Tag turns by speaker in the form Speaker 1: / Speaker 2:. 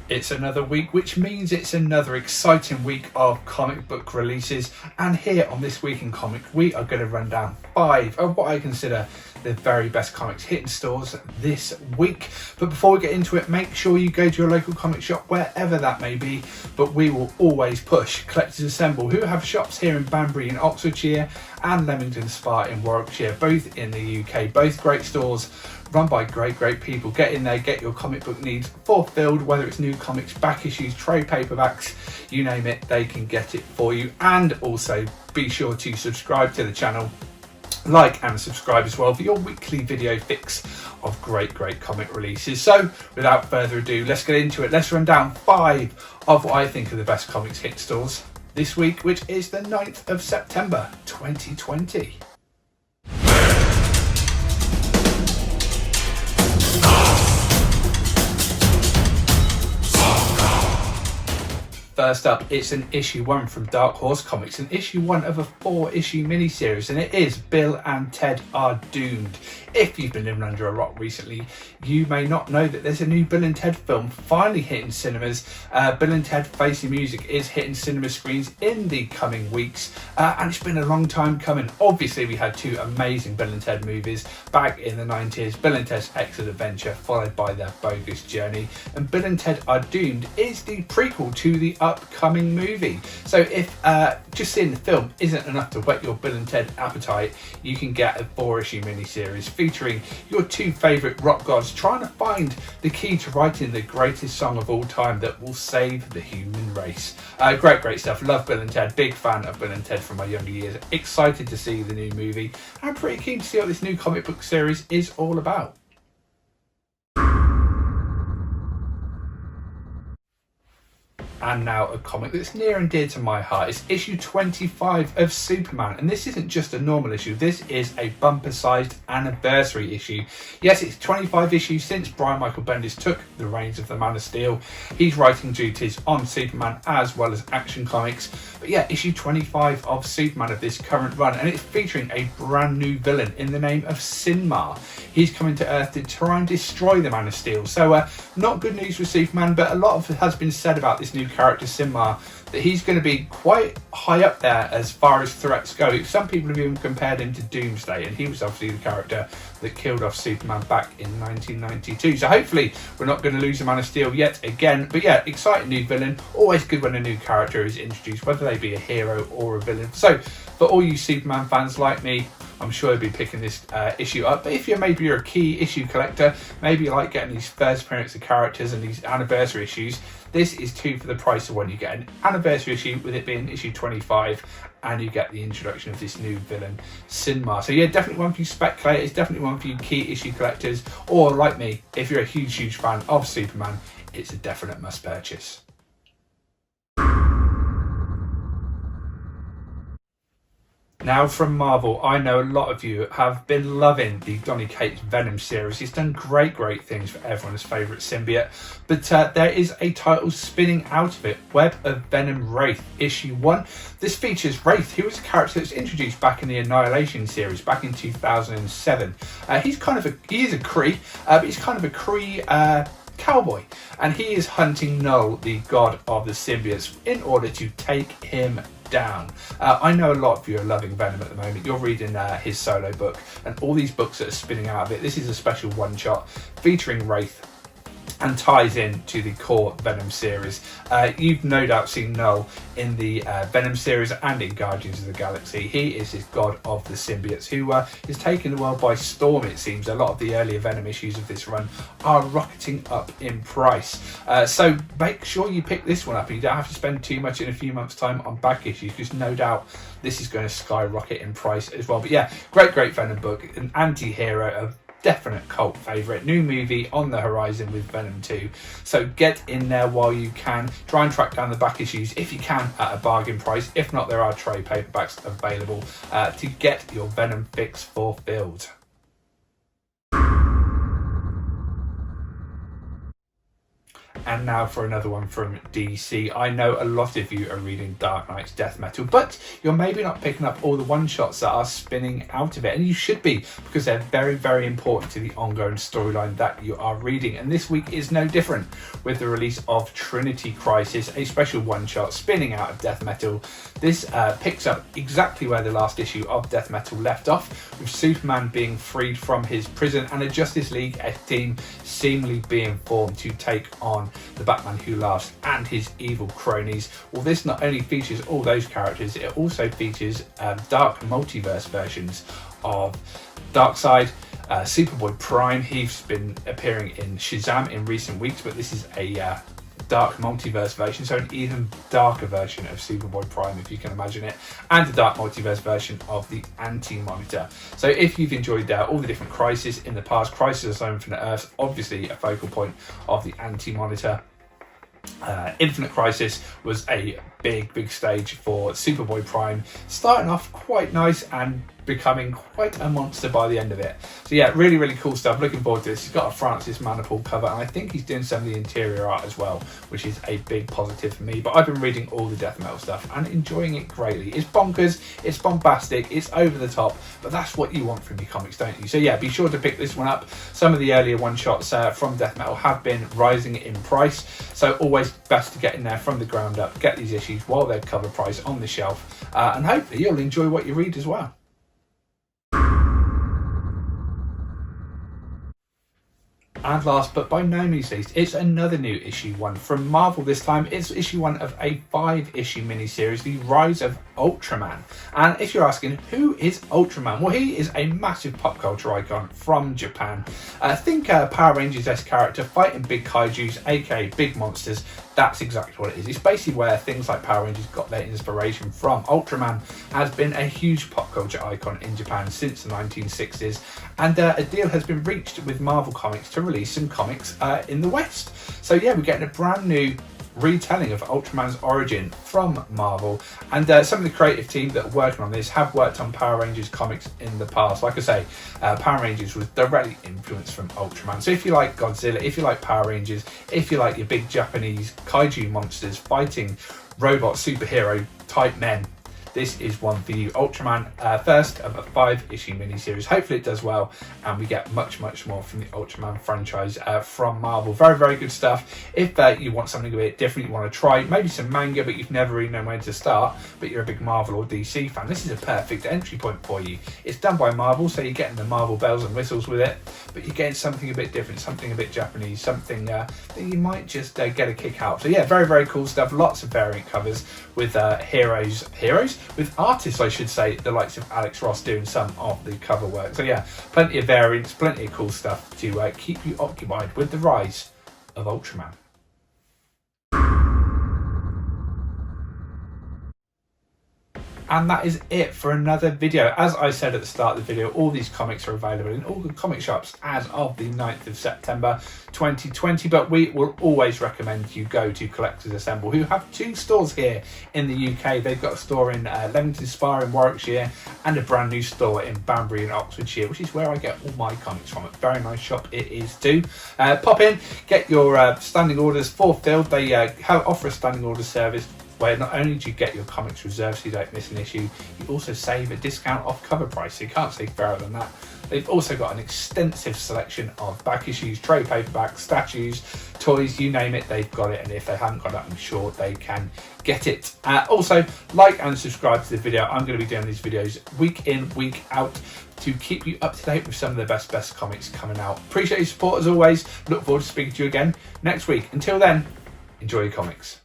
Speaker 1: It's another week, which means it's another exciting week of comic book releases. And here on This Week in Comic, we are going to run down 5 of what I consider the very best comics hitting stores this week. But before we get into it, make sure you go to your local comic shop, wherever that may be. But we will always push Collectors Assemble, who have shops here in Banbury in Oxfordshire and Leamington Spa in Warwickshire, both in the UK. Both great stores run by great people. Get in there, get your comic book needs fulfilled, whether it's new comics, back issues, trade paperbacks, you name it, they can get it for you. And also be sure to subscribe to the channel, like and subscribe as well for your weekly video fix of great comic releases. So without further ado, let's get into it. Let's run down 5 of what I think are the best comics hit stores this week, which is the 9th of September 2020. First up, it's an issue 1 from Dark Horse Comics, an issue 1 of a 4-issue miniseries, and it is Bill and Ted Are Doomed. If you've been living under a rock recently, you may not know that there's a new Bill and Ted film finally hitting cinemas. Bill and Ted Face the Music is hitting cinema screens in the coming weeks, and it's been a long time coming. Obviously, we had 2 amazing Bill and Ted movies back in the 90s, Bill and Ted's Excellent Adventure, followed by Their Bogus Journey, and Bill and Ted Are Doomed is the prequel to the upcoming movie. So if just seeing the film isn't enough to whet your Bill and Ted appetite, you can get a 4-issue miniseries featuring your 2 favourite rock gods trying to find the key to writing the greatest song of all time that will save the human race. Great stuff. Love Bill and Ted, big fan of Bill and Ted from my younger years. Excited to see the new movie and pretty keen to see what this new comic book series is all about. And now a comic that's near and dear to my heart. It's issue 25 of Superman, and this isn't just a normal issue, this is a bumper-sized anniversary issue. Yes, it's 25 issues since Brian Michael Bendis took the reins of the Man of Steel. He's writing duties on Superman as well as Action Comics, but yeah, issue 25 of Superman of this current run, and it's featuring a brand new villain in the name of Sinmar. He's coming to Earth to try and destroy the Man of Steel. So not good news for Superman, but a lot of it has been said about this new character Sinmar, that he's going to be quite high up there as far as threats go. Some people have even compared him to Doomsday, and he was obviously the character that killed off Superman back in 1992. So hopefully we're not going to lose the Man of Steel yet again. But yeah, exciting new villain. Always good when a new character is introduced, whether they be a hero or a villain. So for all you Superman fans like me, I'm sure you'll be picking this issue up. But if you're a key issue collector, maybe you like getting these first appearance of characters and these anniversary issues, this is 2 for the price of 1. You get an anniversary issue with it being issue 25, and you get the introduction of this new villain, Sinmar. So yeah, definitely one for you speculators, definitely one for you key issue collectors, or like me, if you're a huge fan of Superman, it's a definite must purchase. Now from Marvel, I know a lot of you have been loving the Donny Cates Venom series. He's done great things for everyone's favourite symbiote, but there is a title spinning out of it, Web of Venom Wraith, issue 1. This features Wraith, who was a character that was introduced back in the Annihilation series back in 2007. He is a Kree, but he's kind of a Kree cowboy, and he is hunting Null, the god of the symbiotes, in order to take him down. I know a lot of you are loving Venom at the moment. You're reading his solo book and all these books that are spinning out of it. This is a special one-shot featuring Wraith and ties in to the core Venom series. You've no doubt seen Null in the Venom series and in Guardians of the Galaxy. He is his god of the symbiotes who is taking the world by storm, it seems. A lot of the earlier Venom issues of this run are rocketing up in price. So make sure you pick this one up. You don't have to spend too much in a few months' time on back issues, because no doubt this is going to skyrocket in price as well. But yeah, great Venom book, an anti-hero, a definite cult favourite. New movie on the horizon with Venom 2. So get in there while you can. Try and track down the back issues if you can at a bargain price. If not, there are trade paperbacks available to get your Venom fix fulfilled. and now for another one from DC. I know a lot of you are reading Dark Knight's Death Metal, but you're maybe not picking up all the one-shots that are spinning out of it, and you should be, because they're very, very important to the ongoing storyline that you are reading. And this week is no different, with the release of Trinity Crisis, a special one-shot spinning out of Death Metal. This picks up exactly where the last issue of Death Metal left off, with Superman being freed from his prison and a Justice League team seemingly being formed to take on the Batman Who Laughs and his evil cronies. Well, this not only features all those characters, it also features dark multiverse versions of Darkseid, Superboy Prime. He's been appearing in Shazam in recent weeks, but this is a dark multiverse version, so an even darker version of Superboy Prime, if you can imagine it, and a dark multiverse version of the Anti-Monitor. So if you've enjoyed all the different Crisis in the past, Crisis on Infinite Earths, obviously a focal point of the Anti-Monitor. Infinite Crisis was a big stage for Superboy Prime, starting off quite nice and becoming quite a monster by the end of it. So yeah, really cool stuff. Looking forward to this. He's got a Francis Manapul cover, and I think he's doing some of the interior art as well, which is a big positive for me. But I've been reading all the Death Metal stuff and enjoying it greatly. It's bonkers, it's bombastic, it's over the top, but that's what you want from your comics, don't you? So yeah, be sure to pick this one up. Some of the earlier one-shots from Death Metal have been rising in price, so always best to get in there from the ground up, get these issues while they're cover price on the shelf, and hopefully you'll enjoy what you read as well. And last but by no means least, it's another new issue one from Marvel. This time it's issue one of a 5-issue miniseries, The Rise of Ultraman. And if you're asking, who is Ultraman? Well, he is a massive pop culture icon from Japan. Think Power Rangers-esque character fighting big kaijus, aka big monsters. That's exactly what it is. It's basically where things like Power Rangers got their inspiration from. Ultraman has been a huge pop culture icon in Japan since the 1960s, and a deal has been reached with Marvel Comics to release some comics in the West. So yeah, we're getting a brand new retelling of Ultraman's origin from Marvel, and some of the creative team that are working on this have worked on Power Rangers comics in the past. Like I say, Power Rangers was directly influenced from Ultraman. So if you like Godzilla, if you like Power Rangers, if you like your big Japanese kaiju monsters fighting robot superhero type men, this is one for you. Ultraman, first of a 5-issue miniseries. Hopefully it does well, and we get much more from the Ultraman franchise from Marvel. Very good stuff. If you want something a bit different, you want to try maybe some manga, but you've never really known where to start, but you're a big Marvel or DC fan, this is a perfect entry point for you. It's done by Marvel, so you're getting the Marvel bells and whistles with it, but you're getting something a bit different, something a bit Japanese, something that you might just get a kick out. So yeah, very cool stuff. Lots of variant covers with heroes, with artists, I should say, the likes of Alex Ross doing some of the cover work. So yeah, plenty of variants, plenty of cool stuff to keep you occupied with the rise of Ultraman. And that is it for another video. As I said at the start of the video, all these comics are available in all the comic shops as of the 9th of September 2020, but we will always recommend you go to Collectors Assemble, who have 2 stores here in the UK. They've got a store in Leamington Spa in Warwickshire, and a brand new store in Banbury in Oxfordshire, which is where I get all my comics from. A very nice shop it is too. Pop in, get your standing orders fulfilled. They offer a standing order service where not only do you get your comics reserved so you don't miss an issue, you also save a discount off cover price, so you can't say fairer than that. They've also got an extensive selection of back issues, trade paperbacks, statues, toys, you name it, they've got it, and if they haven't got it, I'm sure they can get it. Also, like and subscribe to the video. I'm going to be doing these videos week in, week out to keep you up to date with some of the best comics coming out. Appreciate your support as always. Look forward to speaking to you again next week. Until then, enjoy your comics.